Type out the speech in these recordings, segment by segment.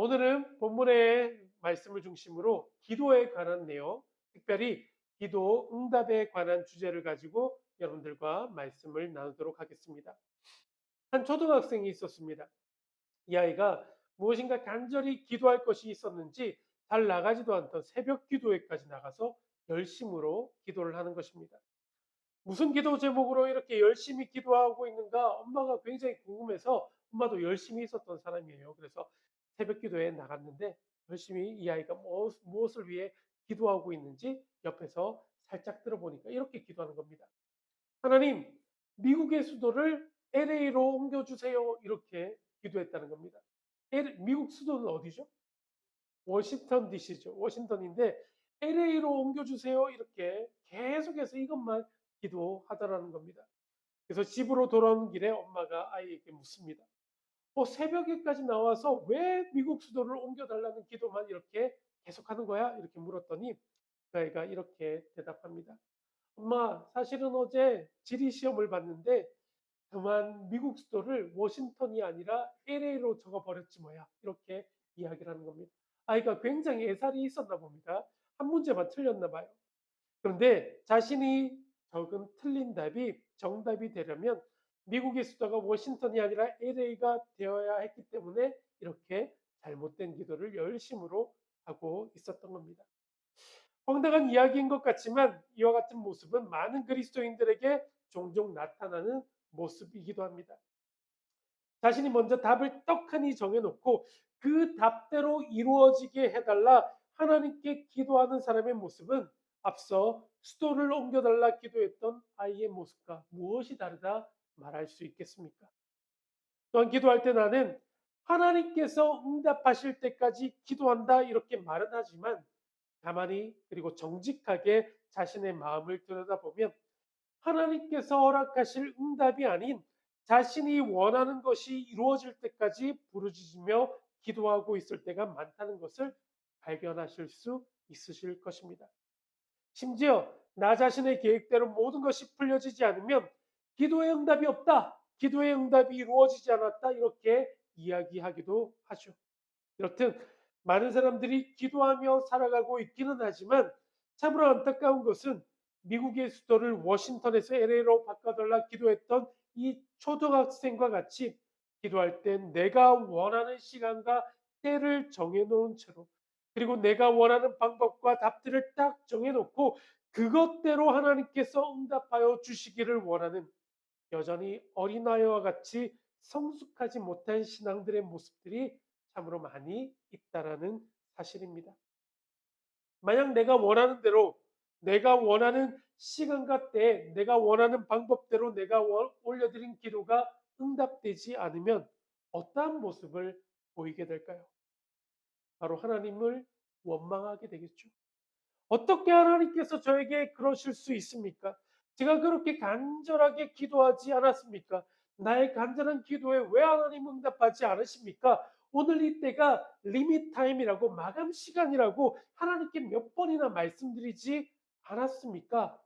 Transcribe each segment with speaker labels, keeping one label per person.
Speaker 1: 오늘은 본문의 말씀을 중심으로 기도에 관한 내용, 특별히 기도 응답에 관한 주제를 가지고 여러분들과 말씀을 나누도록 하겠습니다. 한 초등학생이 있었습니다. 이 아이가 무엇인가 간절히 기도할 것이 있었는지 잘 나가지도 않던 새벽 기도회까지 나가서 열심으로 기도를 하는 것입니다. 무슨 기도 제목으로 이렇게 열심히 기도하고 있는가 엄마가 굉장히 궁금해서 엄마도 열심히 있었던 사람이에요. 그래서 새벽 기도에 나갔는데 열심히 이 아이가 무엇을 위해 기도하고 있는지 옆에서 살짝 들어보니까 이렇게 기도하는 겁니다. 하나님, 미국의 수도를 LA로 옮겨주세요. 이렇게 기도했다는 겁니다. 미국 수도는 어디죠? 워싱턴 DC죠. 워싱턴인데 LA로 옮겨주세요. 이렇게 계속해서 이것만 기도하더라는 겁니다. 그래서 집으로 돌아오는 길에 엄마가 아이에게 묻습니다. 새벽에까지 나와서 왜 미국 수도를 옮겨달라는 기도만 이렇게 계속하는 거야? 이렇게 물었더니 그 아이가 이렇게 대답합니다. 엄마, 사실은 어제 지리 시험을 봤는데 그만 미국 수도를 워싱턴이 아니라 LA로 적어버렸지 뭐야. 이렇게 이야기를 하는 겁니다. 아이가 굉장히 애살이 있었나 봅니다. 한 문제만 틀렸나 봐요. 그런데 자신이 적은 틀린 답이 정답이 되려면 미국의 수도가 워싱턴이 아니라 LA가 되어야 했기 때문에 이렇게 잘못된 기도를 열심으로 하고 있었던 겁니다. 황당한 이야기인 것 같지만 이와 같은 모습은 많은 그리스도인들에게 종종 나타나는 모습이기도 합니다. 자신이 먼저 답을 떡하니 정해놓고 그 답대로 이루어지게 해달라 하나님께 기도하는 사람의 모습은 앞서 수도를 옮겨달라 기도했던 아이의 모습과 무엇이 다르다 말할 수 있겠습니까? 또한 기도할 때 나는 하나님께서 응답하실 때까지 기도한다 이렇게 말은 하지만 가만히 그리고 정직하게 자신의 마음을 들여다보면 하나님께서 허락하실 응답이 아닌 자신이 원하는 것이 이루어질 때까지 부르짖으며 기도하고 있을 때가 많다는 것을 발견하실 수 있으실 것입니다. 심지어 나 자신의 계획대로 모든 것이 풀려지지 않으면 기도의 응답이 없다, 기도의 응답이 이루어지지 않았다 이렇게 이야기하기도 하죠. 이렇듯 많은 사람들이 기도하며 살아가고 있기는 하지만 참으로 안타까운 것은 미국의 수도를 워싱턴에서 LA로 바꿔달라 기도했던 이 초등학생과 같이 기도할 땐 내가 원하는 시간과 때를 정해놓은 채로 그리고 내가 원하는 방법과 답들을 딱 정해놓고 그것대로 하나님께서 응답하여 주시기를 원하는 여전히 어린아이와 같이 성숙하지 못한 신앙들의 모습들이 참으로 많이 있다라는 사실입니다. 만약 내가 원하는 대로 내가 원하는 시간과 때 내가 원하는 방법대로 내가 올려드린 기도가 응답되지 않으면 어떠한 모습을 보이게 될까요? 바로 하나님을 원망하게 되겠죠. 어떻게 하나님께서 저에게 그러실 수 있습니까? 제가 그렇게 간절하게 기도하지 않았습니까? 나의 간절한 기도에 왜 하나님 응답하지 않으십니까? 오늘 이때가 리밋 타임이라고 마감 시간이라고 하나님께 몇 번이나 말씀드리지 않았습니까?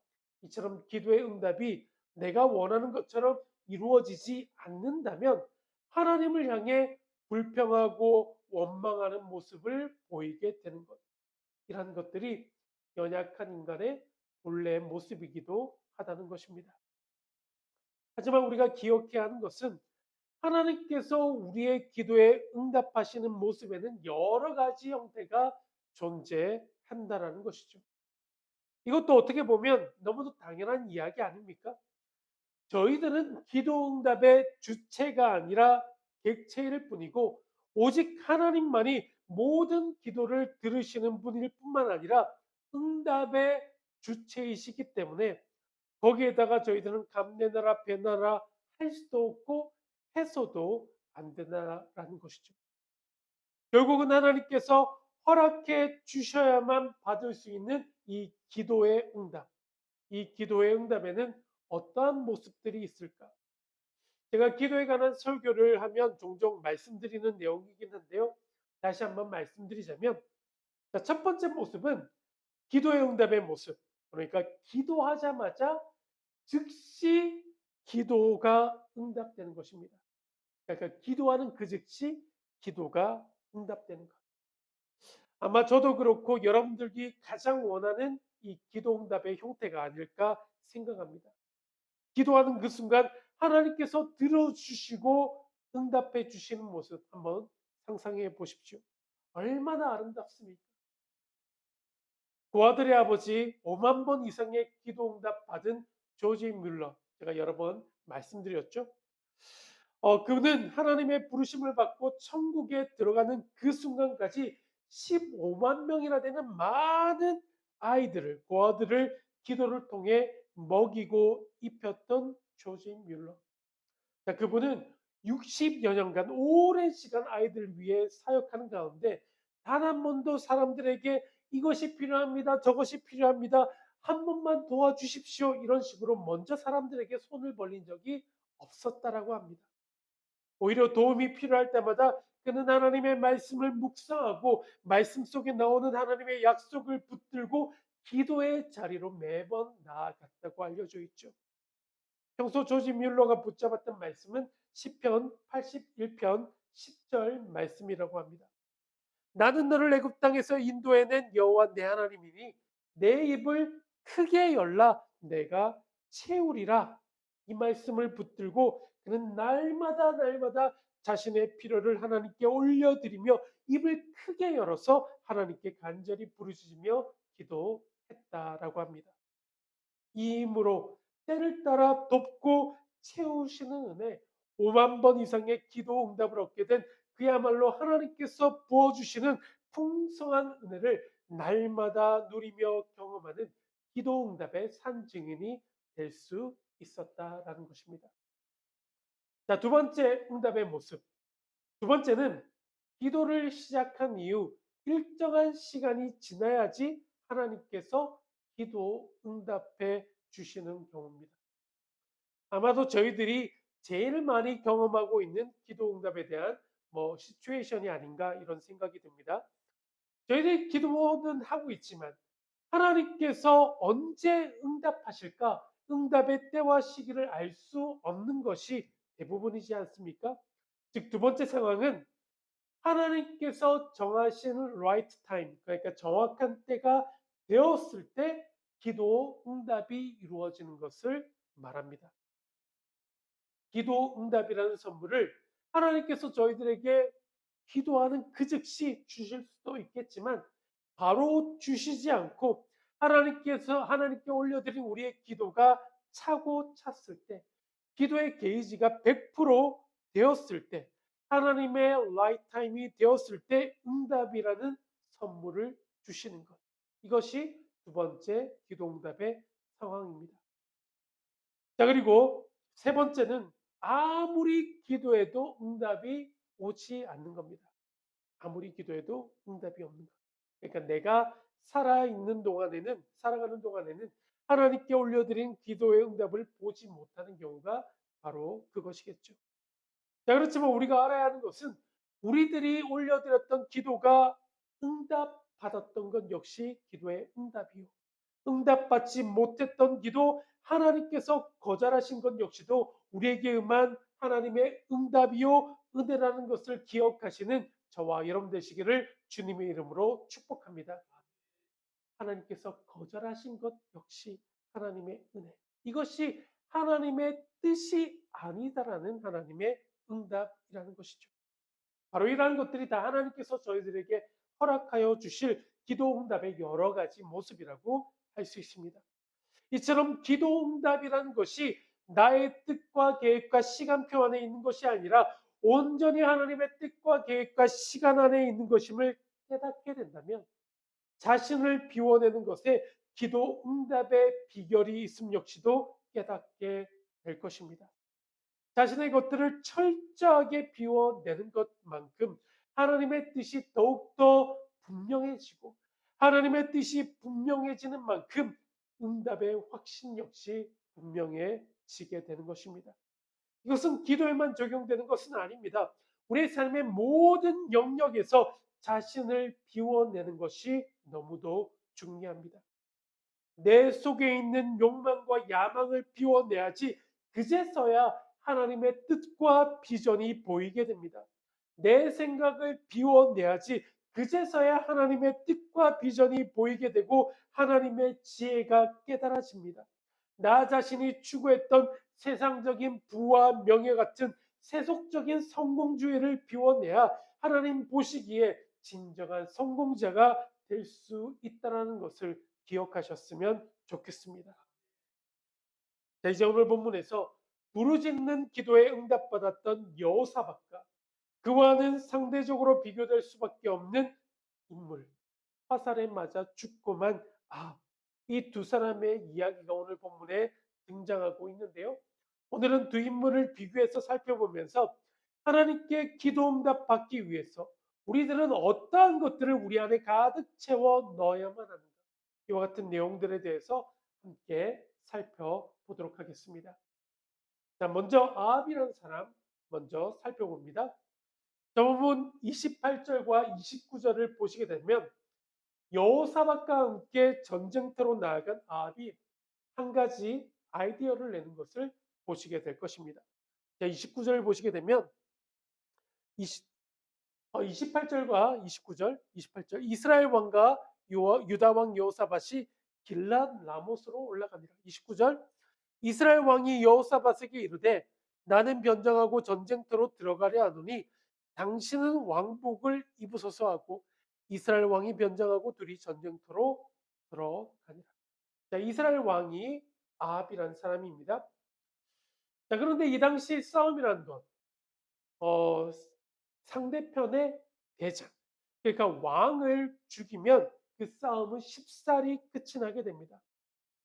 Speaker 1: 이처럼 기도의 응답이 내가 원하는 것처럼 이루어지지 않는다면 하나님을 향해 불평하고 원망하는 모습을 보이게 되는 것. 이런 것들이 연약한 인간의 본래의 모습이기도 하다는 것입니다. 하지만 우리가 기억해야 하는 것은 하나님께서 우리의 기도에 응답하시는 모습에는 여러 가지 형태가 존재한다는 것이죠. 이것도 어떻게 보면 너무도 당연한 이야기 아닙니까? 저희들은 기도 응답의 주체가 아니라 객체일 뿐이고 오직 하나님만이 모든 기도를 들으시는 분일 뿐만 아니라 응답의 주체이시기 때문에 거기에다가 저희들은 감내나라 배나라 할 수도 없고 해서도 안 된다라는 것이죠. 결국은 하나님께서 허락해 주셔야만 받을 수 있는 이 기도의 응답. 이 기도의 응답에는 어떠한 모습들이 있을까? 제가 기도에 관한 설교를 하면 종종 말씀드리는 내용이긴 한데요. 다시 한번 말씀드리자면 첫 번째 모습은 기도의 응답의 모습. 그러니까 기도하자마자 즉시 기도가 응답되는 것입니다. 그러니까 기도하는 그 즉시 기도가 응답되는 것. 아마 저도 그렇고 여러분들이 가장 원하는 이 기도 응답의 형태가 아닐까 생각합니다. 기도하는 그 순간 하나님께서 들어주시고 응답해 주시는 모습 한번 상상해 보십시오. 얼마나 아름답습니까? 그 아들의 아버지 5만 번 이상의 기도 응답 받은 조지 뮬러, 제가 여러 번 말씀드렸죠. 그는 하나님의 부르심을 받고 천국에 들어가는 그 순간까지 15만 명이나 되는 많은 아이들을, 고아들을 기도를 통해 먹이고 입혔던 조지 뮬러. 자, 그분은 60여 년간 오랜 시간 아이들을 위해 사역하는 가운데 단 한 번도 사람들에게 이것이 필요합니다, 저것이 필요합니다, 한 번만 도와주십시오, 이런 식으로 먼저 사람들에게 손을 벌린 적이 없었다라고 합니다. 오히려 도움이 필요할 때마다 그는 하나님의 말씀을 묵상하고 말씀 속에 나오는 하나님의 약속을 붙들고 기도의 자리로 매번 나아갔다고 알려져 있죠. 평소 조지 뮬러가 붙잡았던 말씀은 시편 81편 10절 말씀이라고 합니다. 나는 너를 애굽 땅에서 인도해낸 여호와 내 하나님이니 내 입을 크게 열라 내가 채우리라. 이 말씀을 붙들고 그는 날마다 자신의 필요를 하나님께 올려드리며 입을 크게 열어서 하나님께 간절히 부르짖으며 기도했다라고 합니다. 이 힘으로 때를 따라 돕고 채우시는 은혜, 5만 번 이상의 기도 응답을 얻게 된 그야말로 하나님께서 부어주시는 풍성한 은혜를 날마다 누리며 경험하는 기도 응답의 산 증인이 될 수 있었다라는 것입니다. 자, 두 번째 응답의 모습. 두 번째는 기도를 시작한 이후 일정한 시간이 지나야지 하나님께서 기도 응답해 주시는 경우입니다. 아마도 저희들이 제일 많이 경험하고 있는 기도 응답에 대한 시츄에이션이 아닌가 이런 생각이 듭니다. 저희들이 기도는 하고 있지만 하나님께서 언제 응답하실까? 응답의 때와 시기를 알 수 없는 것이 대부분이지 않습니까? 즉, 두 번째 상황은 하나님께서 정하시는 right time, 그러니까 정확한 때가 되었을 때 기도 응답이 이루어지는 것을 말합니다. 기도 응답이라는 선물을 하나님께서 저희들에게 기도하는 그 즉시 주실 수도 있겠지만 바로 주시지 않고 하나님께 올려드린 우리의 기도가 차고 찼을 때, 기도의 게이지가 100% 되었을 때, 하나님의 라이타임이 되었을 때 응답이라는 선물을 주시는 것. 이것이 두 번째 기도 응답의 상황입니다. 자, 그리고 세 번째는 아무리 기도해도 응답이 오지 않는 겁니다. 아무리 기도해도 응답이 없는 것. 그러니까 내가 살아가는 동안에는 하나님께 올려드린 기도의 응답을 보지 못하는 경우가 바로 그것이겠죠. 자, 그렇지만 우리가 알아야 하는 것은 우리들이 올려드렸던 기도가 응답받았던 것 역시 기도의 응답이요. 응답받지 못했던 기도, 하나님께서 거절하신 것 역시도 우리에게 임한 하나님의 응답이요 은혜라는 것을 기억하시는 저와 여러분 되시기를 주님의 이름으로 축복합니다. 하나님께서 거절하신 것 역시 하나님의 은혜. 이것이 하나님의 뜻이 아니다라는 하나님의 응답이라는 것이죠. 바로 이러한 것들이 다 하나님께서 저희들에게 허락하여 주실 기도 응답의 여러 가지 모습이라고 할 수 있습니다. 이처럼 기도 응답이라는 것이 나의 뜻과 계획과 시간표 안에 있는 것이 아니라 온전히 하나님의 뜻과 계획과 시간 안에 있는 것임을 깨닫게 된다면 자신을 비워내는 것에 기도 응답의 비결이 있음 역시도 깨닫게 될 것입니다. 자신의 것들을 철저하게 비워내는 것만큼 하나님의 뜻이 더욱더 분명해지고 하나님의 뜻이 분명해지는 만큼 응답의 확신 역시 분명해지게 되는 것입니다. 이것은 기도에만 적용되는 것은 아닙니다. 우리의 삶의 모든 영역에서 자신을 비워내는 것이 너무도 중요합니다. 내 속에 있는 욕망과 야망을 비워내야지 그제서야 하나님의 뜻과 비전이 보이게 됩니다. 내 생각을 비워내야지 그제서야 하나님의 뜻과 비전이 보이게 되고 하나님의 지혜가 깨달아집니다. 나 자신이 추구했던 세상적인 부와 명예 같은 세속적인 성공주의를 비워내야 하나님 보시기에 진정한 성공자가 될 수 있다는 것을 기억하셨으면 좋겠습니다. 자, 이제 오늘 본문에서 부르짖는 기도에 응답받았던 여호사밧과 그와는 상대적으로 비교될 수밖에 없는 인물, 화살에 맞아 죽고만 이 두 사람의 이야기가 오늘 본문에 등장하고 있는데요. 오늘은 두 인물을 비교해서 살펴보면서 하나님께 기도 응답 받기 위해서 우리들은 어떠한 것들을 우리 안에 가득 채워 넣어야만 하는가, 이와 같은 내용들에 대해서 함께 살펴보도록 하겠습니다. 자, 먼저 아합이라는 사람 먼저 살펴봅니다. 본문 28절과 29절을 보시게 되면 여호사밧과 함께 전쟁터로 나아간 아합이 한 가지 아이디어를 내는 것을 보시게 될 것입니다. 29절을 보시게 되면 28절과 29절, 28절 이스라엘 왕과 유다 왕 여호사밧이 길랏 라못으로 올라갑니다. 29절 이스라엘 왕이 여호사밧에게 이르되 나는 변장하고 전쟁터로 들어가려 하노니 당신은 왕복을 입으소서 하고 이스라엘 왕이 변장하고 둘이 전쟁터로 들어가니라. 자, 이스라엘 왕이 아합이라는 사람입니다. 자, 그런데 이 당시 싸움이라는 것, 상대편의 대장, 그러니까 왕을 죽이면 그 싸움은 쉽사리 끝이 나게 됩니다.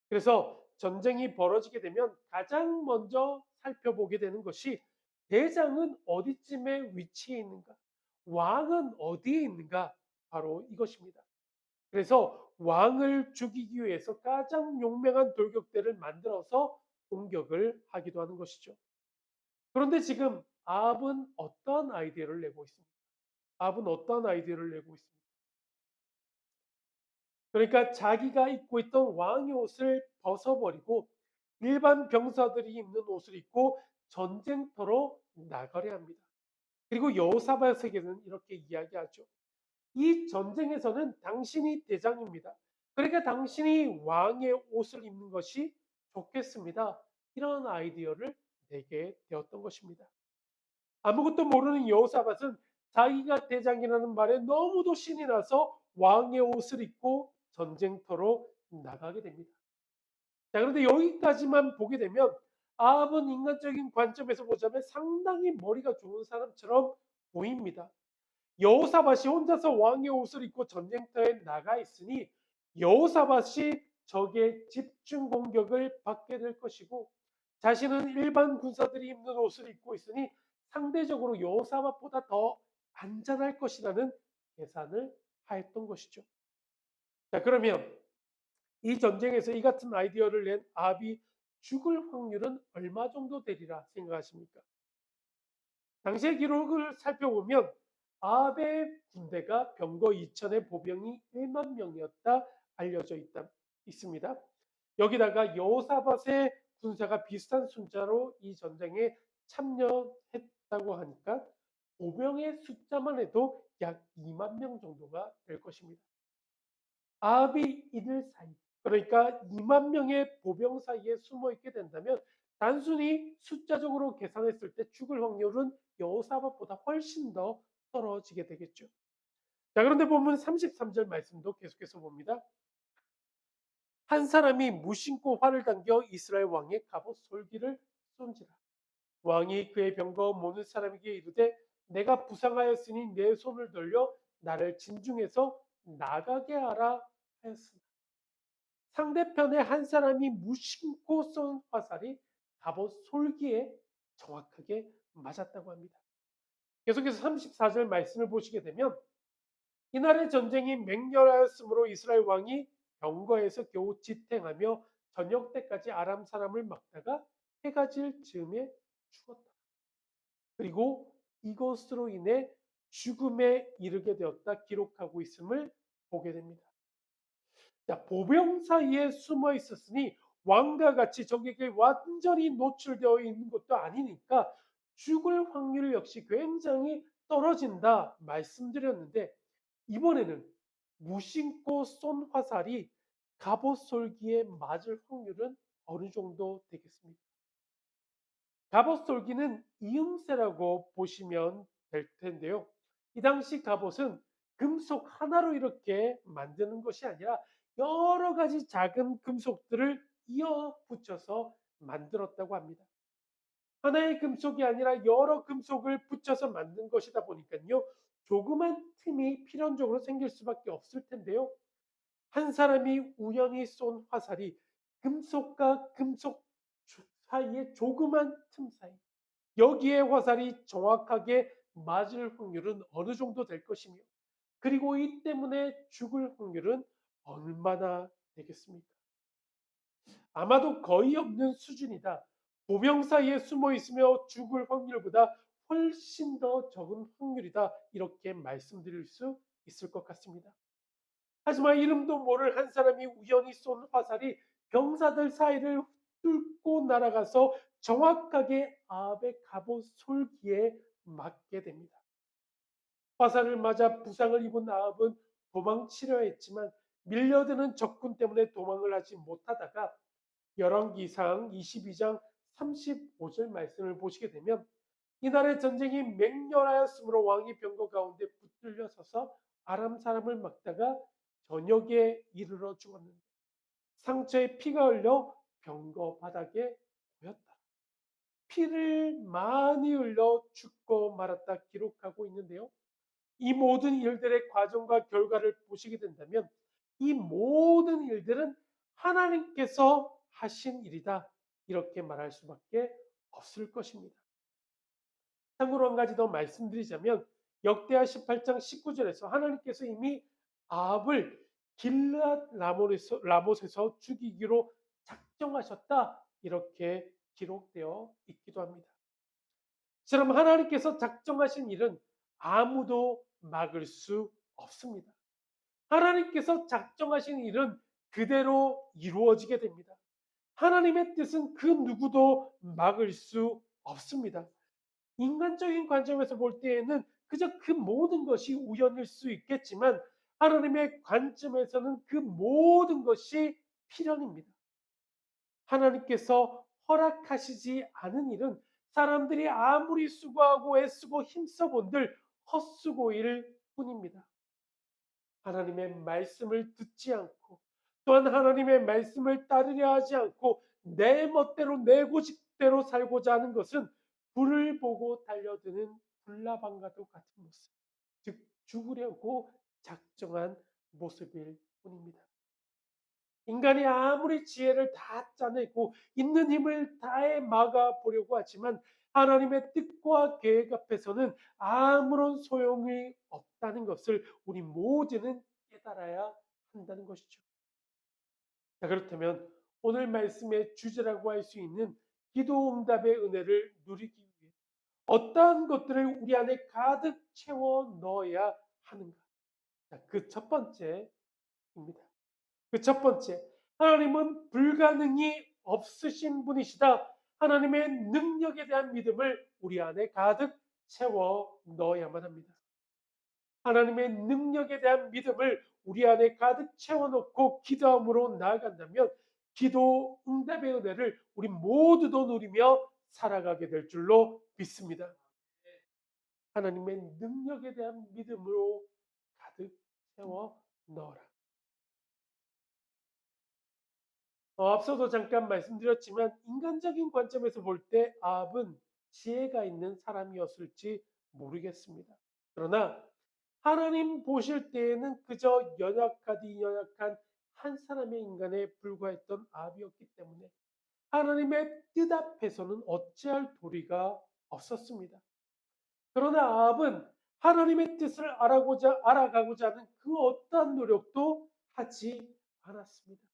Speaker 1: 그래서 전쟁이 벌어지게 되면 가장 먼저 살펴보게 되는 것이 대장은 어디쯤에 위치해 있는가, 왕은 어디에 있는가, 바로 이것입니다. 그래서 왕을 죽이기 위해서 가장 용맹한 돌격대를 만들어서 공격을 하기도 하는 것이죠. 그런데 지금 아합은 어떠한 아이디어를 내고 있습니까? 아합은 어떠한 아이디어를 내고 있습니까? 그러니까 자기가 입고 있던 왕의 옷을 벗어버리고 일반 병사들이 입는 옷을 입고 전쟁터로 나가려 합니다. 그리고 여호사밧에게는 이렇게 이야기하죠. 이 전쟁에서는 당신이 대장입니다. 그러니까 당신이 왕의 옷을 입는 것이 좋겠습니다. 이런 아이디어를 내게 되었던 것입니다. 아무것도 모르는 여호사밧은 자기가 대장이라는 말에 너무도 신이 나서 왕의 옷을 입고 전쟁터로 나가게 됩니다. 자, 그런데 여기까지만 보게 되면 아합은 인간적인 관점에서 보자면 상당히 머리가 좋은 사람처럼 보입니다. 여호사밧이 혼자서 왕의 옷을 입고 전쟁터에 나가 있으니 여호사밧이 적의 집중 공격을 받게 될 것이고 자신은 일반 군사들이 입는 옷을 입고 있으니 상대적으로 여호사밧보다 더 안전할 것이라는 계산을 하였던 것이죠. 자, 그러면 이 전쟁에서 이 같은 아이디어를 낸 아합이 죽을 확률은 얼마 정도 되리라 생각하십니까? 당시의 기록을 살펴보면 아합의 군대가 병거 2천에 보병이 1만 명이었다 알려져 있습니다. 여기다가 여호사밧의 군사가 비슷한 숫자로 이 전쟁에 참여했다고 하니까 보병의 숫자만 해도 약 2만 명 정도가 될 것입니다. 아합이 이들 사이, 그러니까 2만 명의 보병 사이에 숨어 있게 된다면 단순히 숫자적으로 계산했을 때 죽을 확률은 여호사밧보다 훨씬 더 떨어지게 되겠죠. 자, 그런데 보면 33절 말씀도 계속해서 봅니다. 한 사람이 무심코 활을 당겨 이스라엘 왕의 갑옷 솔기를 쏜지라. 왕이 그의 병거 모는 사람에게 이르되 내가 부상하였으니 내 손을 돌려 나를 진중에서 나가게 하라 하였으나 상대편의 한 사람이 무심코 쏜 화살이 갑옷 솔기에 정확하게 맞았다고 합니다. 계속해서 34절 말씀을 보시게 되면 이날의 전쟁이 맹렬하였으므로 이스라엘 왕이 병거에서 겨우 지탱하며 저녁 때까지 아람 사람을 막다가 해가 질 즈음에 죽었다. 그리고 이것으로 인해 죽음에 이르게 되었다 기록하고 있음을 보게 됩니다. 자, 보병 사이에 숨어 있었으니 왕과 같이 적에게 완전히 노출되어 있는 것도 아니니까 죽을 확률 역시 굉장히 떨어진다 말씀드렸는데 이번에는 무심코 쏜 화살이 갑옷 솔기에 맞을 확률은 어느 정도 되겠습니까? 갑옷 솔기는 이음새라고 보시면 될 텐데요. 이 당시 갑옷은 금속 하나로 이렇게 만드는 것이 아니라 여러 가지 작은 금속들을 이어 붙여서 만들었다고 합니다. 하나의 금속이 아니라 여러 금속을 붙여서 만든 것이다 보니까요. 조그만 틈이 필연적으로 생길 수밖에 없을 텐데요. 한 사람이 우연히 쏜 화살이 금속과 금속 사이의 조그만 틈 사이, 여기에 화살이 정확하게 맞을 확률은 어느 정도 될 것이며, 그리고 이 때문에 죽을 확률은 얼마나 되겠습니까? 아마도 거의 없는 수준이다. 보병 사이에 숨어 있으며 죽을 확률보다 훨씬 더 적은 확률이다. 이렇게 말씀드릴 수 있을 것 같습니다. 하지만 이름도 모를 한 사람이 우연히 쏜 화살이 병사들 사이를 뚫고 날아가서 정확하게 아합의 갑옷 솔기에 맞게 됩니다. 화살을 맞아 부상을 입은 아합은 도망치려 했지만 밀려드는 적군 때문에 도망을 하지 못하다가 열왕기상 22장 35절 말씀을 보시게 되면 이날의 전쟁이 맹렬하였으므로 왕이 병거 가운데 붙들려 서서 아람 사람을 막다가 저녁에 이르러 죽었는데 상처에 피가 흘려 병거 바닥에 고였다. 피를 많이 흘려 죽고 말았다 기록하고 있는데요. 이 모든 일들의 과정과 결과를 보시게 된다면 이 모든 일들은 하나님께서 하신 일이다. 이렇게 말할 수밖에 없을 것입니다. 참고로 한 가지 더 말씀드리자면 역대하 18장 19절에서 하나님께서 이미 아합을 길르앗 라못에서 죽이기로 작정하셨다. 이렇게 기록되어 있기도 합니다. 그럼 하나님께서 작정하신 일은 아무도 막을 수 없습니다. 하나님께서 작정하신 일은 그대로 이루어지게 됩니다. 하나님의 뜻은 그 누구도 막을 수 없습니다. 인간적인 관점에서 볼 때에는 그저 그 모든 것이 우연일 수 있겠지만 하나님의 관점에서는 그 모든 것이 필연입니다. 하나님께서 허락하시지 않은 일은 사람들이 아무리 수고하고 애쓰고 힘써본들 헛수고일 뿐입니다. 하나님의 말씀을 듣지 않고 또한 하나님의 말씀을 따르려 하지 않고 내 멋대로 내 고집대로 살고자 하는 것은 불을 보고 달려드는 불나방과도 같은 모습, 즉 죽으려고 작정한 모습일 뿐입니다. 인간이 아무리 지혜를 다 짜내고 있는 힘을 다해 막아보려고 하지만 하나님의 뜻과 계획 앞에서는 아무런 소용이 없다는 것을 우리 모두는 깨달아야 한다는 것이죠. 자, 그렇다면 오늘 말씀의 주제라고 할 수 있는 기도 응답의 은혜를 누리기 위해 어떠한 것들을 우리 안에 가득 채워 넣어야 하는가? 자, 그 첫 번째입니다. 그 첫 번째, 하나님은 불가능이 없으신 분이시다. 하나님의 능력에 대한 믿음을 우리 안에 가득 채워 넣어야만 합니다. 하나님의 능력에 대한 믿음을 우리 안에 가득 채워놓고 기도함으로 나아간다면 기도 응답의 은혜를 우리 모두도 누리며 살아가게 될 줄로 믿습니다. 하나님의 능력에 대한 믿음으로 가득 채워 넣어라. 앞서도 잠깐 말씀드렸지만 인간적인 관점에서 볼 때 아합은 지혜가 있는 사람이었을지 모르겠습니다. 그러나 하나님 보실 때에는 그저 연약하디 연약한 한 사람의 인간에 불과했던 아합이었기 때문에 하나님의 뜻 앞에서는 어찌할 도리가 없었습니다. 그러나 아합은 하나님의 뜻을 알아가고자 하는 그 어떠한 노력도 하지 않았습니다.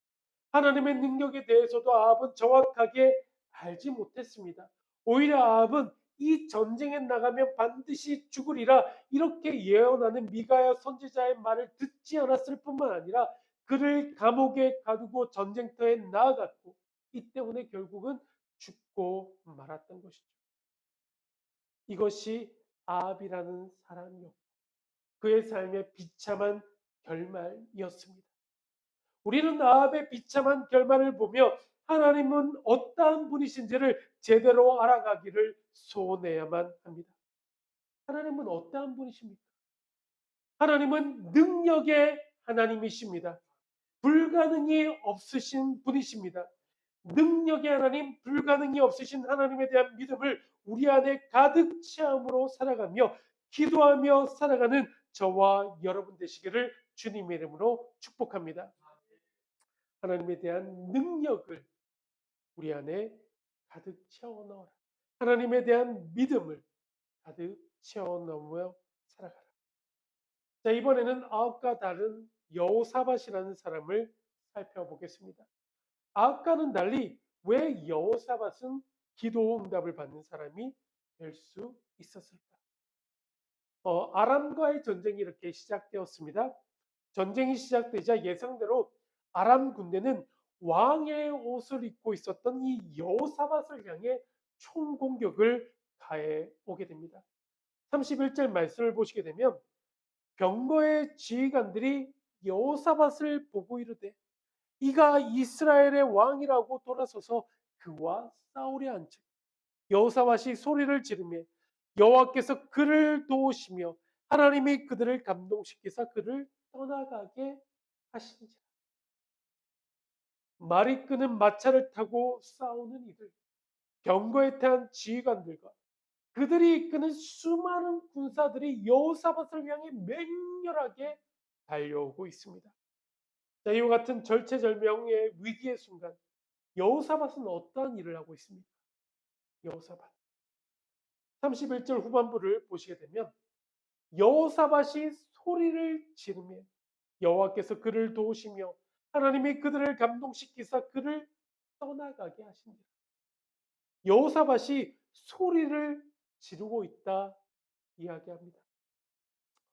Speaker 1: 하나님의 능력에 대해서도 아합은 정확하게 알지 못했습니다. 오히려 아합은 이 전쟁에 나가면 반드시 죽으리라 이렇게 예언하는 미가야 선지자의 말을 듣지 않았을 뿐만 아니라 그를 감옥에 가두고 전쟁터에 나아갔고 이 때문에 결국은 죽고 말았던 것이죠. 이것이 아합이라는 사람이었고 그의 삶의 비참한 결말이었습니다. 우리는 아합의 비참한 결말을 보며 하나님은 어떠한 분이신지를 제대로 알아가기를 소원해야만 합니다. 하나님은 어떠한 분이십니까? 하나님은 능력의 하나님이십니다. 불가능이 없으신 분이십니다. 능력의 하나님, 불가능이 없으신 하나님에 대한 믿음을 우리 안에 가득 체험으로 살아가며 기도하며 살아가는 저와 여러분 되시기를 주님의 이름으로 축복합니다. 하나님에 대한 능력을 우리 안에 가득 채워 넣어라. 하나님에 대한 믿음을 가득 채워 넣으며 살아가라. 자, 이번에는 아합과 다른 여호사밧이라는 사람을 살펴보겠습니다. 아합과는 달리 왜 여호사밧은 기도 응답을 받는 사람이 될 수 있었을까? 아람과의 전쟁이 이렇게 시작되었습니다. 전쟁이 시작되자 예상대로 아람 군대는 왕의 옷을 입고 있었던 이 여호사밧을 향해 총공격을 가해 오게 됩니다. 31절 말씀을 보시게 되면 병거의 지휘관들이 여호사밧을 보고 이르되 이가 이스라엘의 왕이라고 돌아서서 그와 싸우려 한즉 여호사밧이 소리를 지르며 여호와께서 그를 도우시며 하나님이 그들을 감동시키사 그를 떠나가게 하시니라. 말이 끄는 마차를 타고 싸우는 이들, 병거에 탄 지휘관들과 그들이 이끄는 수많은 군사들이 여호사밧을 향해 맹렬하게 달려오고 있습니다. 자, 이와 같은 절체절명의 위기의 순간 여호사밧은 어떠한 일을 하고 있습니까? 여호사밧 31절 후반부를 보시게 되면 여호사밧이 소리를 지르며 여호와께서 그를 도우시며 하나님이 그들을 감동시키사 그를 떠나가게 하시니라. 여호사밧이 소리를 지르고 있다 이야기합니다.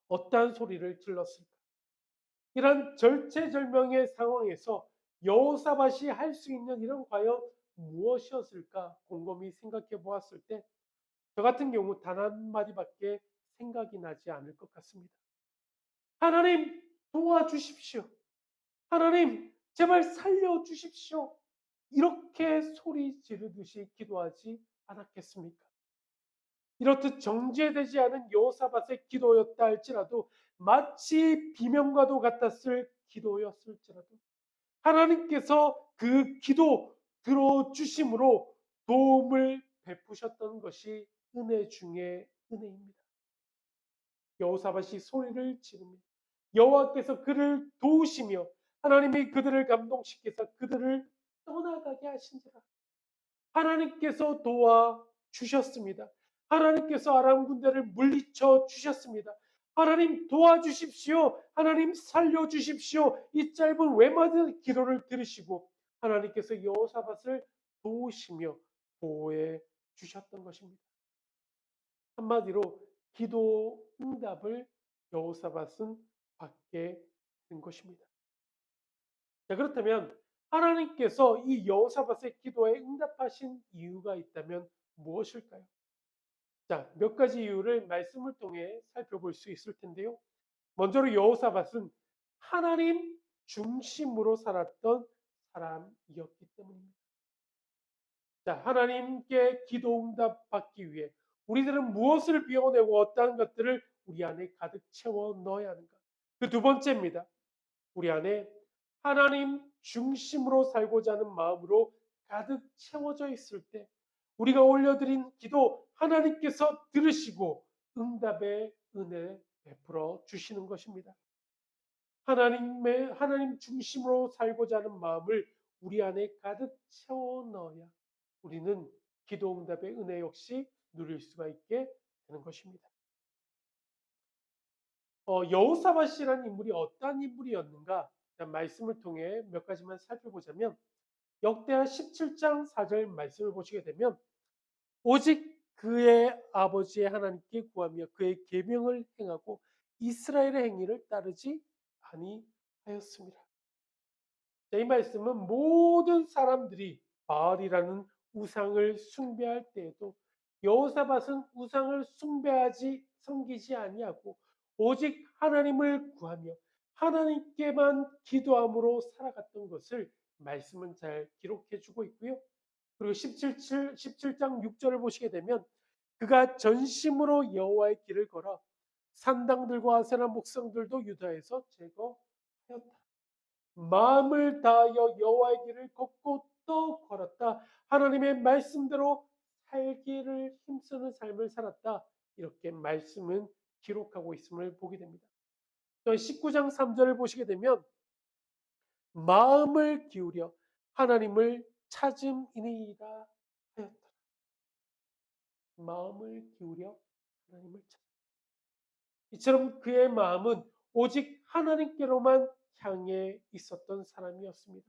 Speaker 1: 어떠한 소리를 질렀을까? 이런 절체절명의 상황에서 여호사밧이 할 수 있는 일은 과연 무엇이었을까 곰곰이 생각해 보았을 때 저 같은 경우 단 한마디밖에 생각이 나지 않을 것 같습니다. 하나님 도와주십시오. 하나님 제발 살려주십시오. 이렇게 소리 지르듯이 기도하지 않았겠습니까? 이렇듯 정죄되지 않은 여호사밧의 기도였다 할지라도 마치 비명과도 같았을 기도였을지라도 하나님께서 그 기도 들어주심으로 도움을 베푸셨던 것이 은혜 중에 은혜입니다. 여호사밧이 소리를 지르며 여호와께서 그를 도우시며 하나님이 그들을 감동시켜서 그들을 떠나가게 하신지라. 하나님께서 도와 주셨습니다. 하나님께서 아람 군대를 물리쳐 주셨습니다. 하나님 도와주십시오. 하나님 살려주십시오. 이 짧은 외마디 기도를 들으시고 하나님께서 여호사밧을 도우시며 보호해 주셨던 것입니다. 한마디로 기도 응답을 여호사밧은 받게 된 것입니다. 자, 그렇다면 하나님께서 이 여호사밧의 기도에 응답하신 이유가 있다면 무엇일까요? 자, 몇 가지 이유를 말씀을 통해 살펴볼 수 있을 텐데요. 먼저로 여호사밧은 하나님 중심으로 살았던 사람이었기 때문입니다. 자, 하나님께 기도 응답 받기 위해 우리들은 무엇을 비워내고 어떠한 것들을 우리 안에 가득 채워 넣어야 하는가? 그 두 번째입니다. 우리 안에 하나님 중심으로 살고자 하는 마음으로 가득 채워져 있을 때 우리가 올려드린 기도 하나님께서 들으시고 응답의 은혜 베풀어 주시는 것입니다. 하나님 중심으로 살고자 하는 마음을 우리 안에 가득 채워 넣어야 우리는 기도 응답의 은혜 역시 누릴 수가 있게 되는 것입니다. 여호사밧이라는 인물이 어떠한 인물이었는가? 말씀을 통해 몇 가지만 살펴보자면 역대하 17장 4절 말씀을 보시게 되면 오직 그의 아버지의 하나님께 구하며 그의 계명을 행하고 이스라엘의 행위를 따르지 아니하였습니다. 이 말씀은 모든 사람들이 바알이라는 우상을 숭배할 때에도 여호사밧은 우상을 숭배하지 섬기지 아니하고 오직 하나님을 구하며 하나님께만 기도함으로 살아갔던 것을 말씀은 잘 기록해 주고 있고요. 그리고 17장 6절을 보시게 되면 그가 전심으로 여호와의 길을 걸어 산당들과 아세라 목성들도 유다에서 제거하였다. 마음을 다하여 여호와의 길을 걷고 또 걸었다. 하나님의 말씀대로 살기를 힘쓰는 삶을 살았다. 이렇게 말씀은 기록하고 있음을 보게 됩니다. 또 19장 3절을 보시게 되면 마음을 기울여 하나님을 찾음이니이다 하였다. 마음을 기울여 하나님을 찾음. 이처럼 그의 마음은 오직 하나님께로만 향해 있었던 사람이었습니다.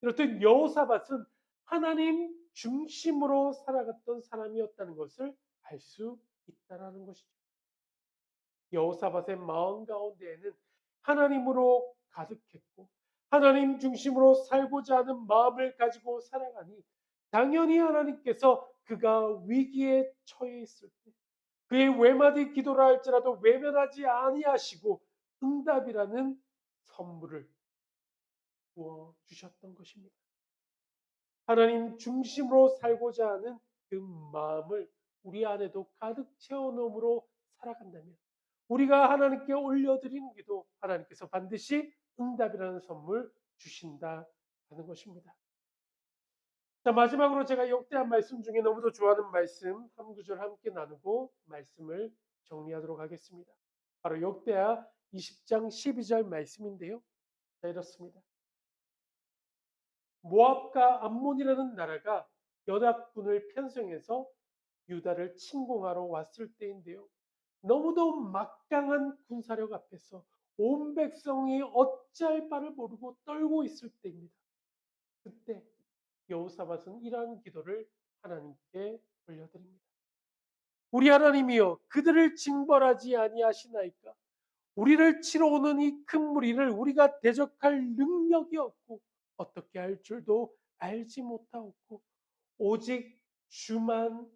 Speaker 1: 이렇듯 여호사밧은 하나님 중심으로 살아갔던 사람이었다는 것을 알 수 있다는 것이죠. 여호사밧의 마음 가운데에는 하나님으로 가득했고 하나님 중심으로 살고자 하는 마음을 가지고 살아가니 당연히 하나님께서 그가 위기에 처해 있을 때 그의 외마디 기도를 할지라도 외면하지 아니하시고 응답이라는 선물을 부어 주셨던 것입니다. 하나님 중심으로 살고자 하는 그 마음을 우리 안에도 가득 채워넣음으로 살아간다면 우리가 하나님께 올려드리는 기도 하나님께서 반드시 응답이라는 선물 주신다는 것입니다. 자, 마지막으로 제가 역대한 말씀 중에 너무도 좋아하는 말씀 한 구절 함께 나누고 말씀을 정리하도록 하겠습니다. 바로 역대하 20장 12절 말씀인데요. 자, 이렇습니다. 모압과 암몬이라는 나라가 연합군을 편성해서 유다를 침공하러 왔을 때인데요. 너무도 막강한 군사력 앞에서 온 백성이 어찌할 바를 모르고 떨고 있을 때입니다. 그때 여호사밧은 이러한 기도를 하나님께 올려드립니다. 우리 하나님이여 그들을 징벌하지 아니하시나이까. 우리를 치러 오는 이 큰 무리를 우리가 대적할 능력이 없고 어떻게 할 줄도 알지 못하옵고 오직 주만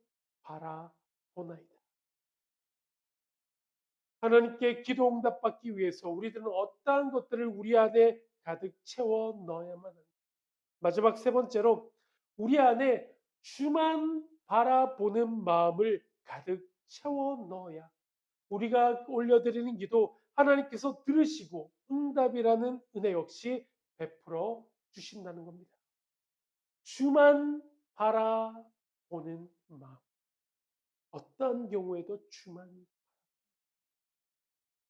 Speaker 1: 바라보나이다. 하나님께 기도 응답받기 위해서 우리들은 어떠한 것들을 우리 안에 가득 채워 넣어야만 합니다. 마지막 세 번째로 우리 안에 주만 바라보는 마음을 가득 채워 넣어야 우리가 올려드리는 기도 하나님께서 들으시고 응답이라는 은혜 역시 베풀어 주신다는 겁니다. 주만 바라보는 마음. 어떠한 경우에도 주만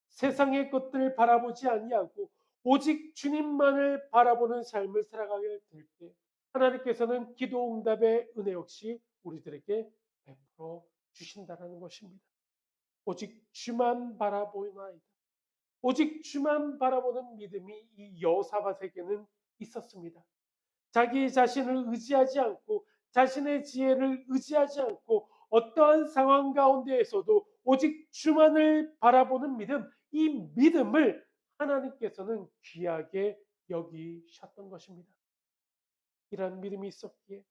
Speaker 1: 세상의 것들을 바라보지 아니하고 오직 주님만을 바라보는 삶을 살아가게 될 때 하나님께서는 기도 응답의 은혜 역시 우리들에게 베풀어 주신다는 것입니다. 오직 주만 바라보나이다. 오직 주만 바라보는 믿음이 이 여호사밧에게는 있었습니다. 자기 자신을 의지하지 않고 자신의 지혜를 의지하지 않고 어떠한 상황 가운데에서도 오직 주만을 바라보는 믿음, 이 믿음을 하나님께서는 귀하게 여기셨던 것입니다. 이러한 믿음이 있었기에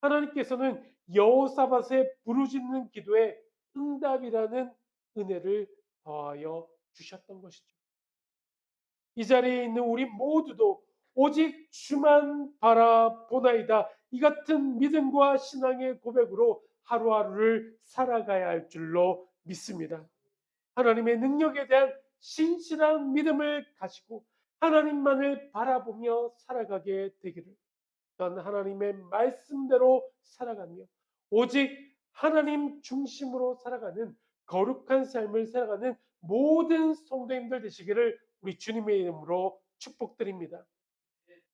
Speaker 1: 하나님께서는 여호사밧의 부르짖는 기도에 응답이라는 은혜를 더하여 주셨던 것이죠. 이 자리에 있는 우리 모두도 오직 주만 바라보나이다. 이 같은 믿음과 신앙의 고백으로 하루하루를 살아가야 할 줄로 믿습니다. 하나님의 능력에 대한 신실한 믿음을 가지고 하나님만을 바라보며 살아가게 되기를 전 하나님의 말씀대로 살아가며 오직 하나님 중심으로 살아가는 거룩한 삶을 살아가는 모든 성도님들 되시기를 우리 주님의 이름으로 축복드립니다.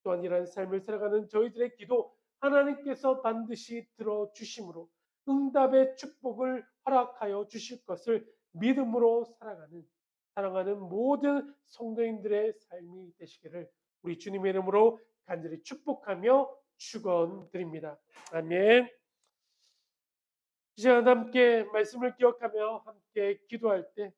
Speaker 1: 또한 이러한 삶을 살아가는 저희들의 기도 하나님께서 반드시 들어주심으로 응답의 축복을 허락하여 주실 것을 믿음으로 살아가는 사랑하는 모든 성도님들의 삶이 되시기를 우리 주님의 이름으로 간절히 축복하며 축원드립니다. 아멘. 이 시간 함께 말씀을 기억하며 함께 기도할 때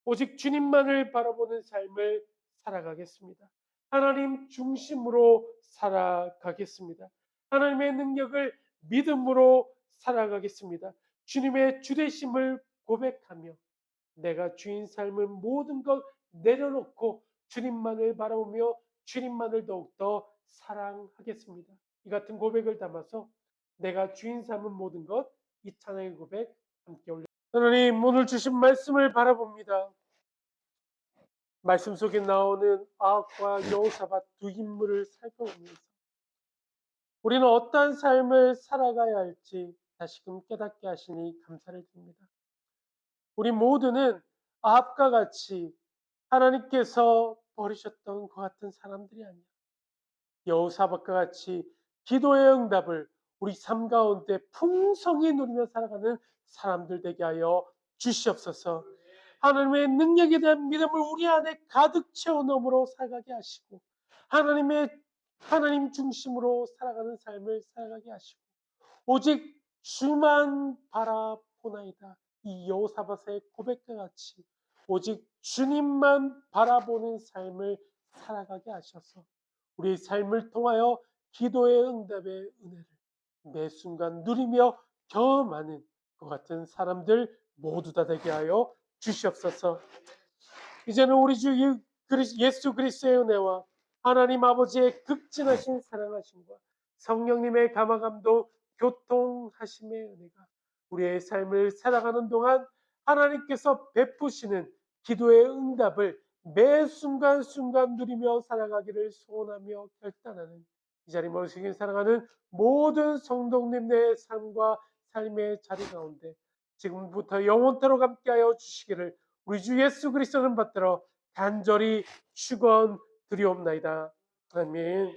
Speaker 1: 오직 주님만을 바라보는 삶을 살아가겠습니다. 하나님 중심으로 살아가겠습니다. 하나님의 능력을 믿음으로 살아가겠습니다. 주님의 주되심을 고백하며 내가 주인 삶은 모든 것 내려놓고 주님만을 바라보며 주님만을 더욱더 사랑하겠습니다. 이 같은 고백을 담아서 내가 주인 삼은 모든 것, 이 찬양의 고백 함께 올려. 하나님, 오늘 주신 말씀을 바라봅니다. 말씀 속에 나오는 아합과 여호사밧 두 인물을 살펴보면서 우리는 어떠한 삶을 살아가야 할지 다시금 깨닫게 하시니 감사를 드립니다. 우리 모두는 아합과 같이 하나님께서 버리셨던 그 같은 사람들이 아니야. 여호사밧과 같이 기도의 응답을 우리 삶 가운데 풍성히 누리며 살아가는 사람들 되게 하여 주시옵소서. 하나님의 능력에 대한 믿음을 우리 안에 가득 채워 넘으로 살아가게 하시고 하나님 중심으로 살아가는 삶을 살아가게 하시고 오직 주만 바라보나이다. 이 여호사밧의 고백과 같이 오직 주님만 바라보는 삶을 살아가게 하셔서 우리의 삶을 통하여 기도의 응답의 은혜를 매 순간 누리며 경험하는 것 같은 사람들 모두 다 되게 하여 주시옵소서. 이제는 우리 주 예수 그리스도의 은혜와 하나님 아버지의 극진하신 사랑하심과 성령님의 감화감동 교통하심의 은혜가 우리의 삶을 살아가는 동안 하나님께서 베푸시는 기도의 응답을 매 순간순간 누리며 살아가기를 소원하며 결단하는 이 자리 모시긴 사랑하는 모든 성도님들의 삶과 삶의 자리 가운데 지금부터 영원토록 함께하여 주시기를 우리 주 예수 그리스도는 받들어 간절히 축원드리옵나이다. 아멘.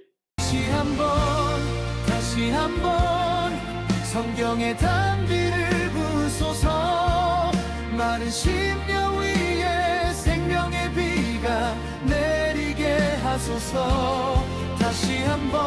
Speaker 2: 다시 한번 성경의 단비를 부소서. 마른 심령 위에 생명의 비가 내리게 하소서. 다시 한번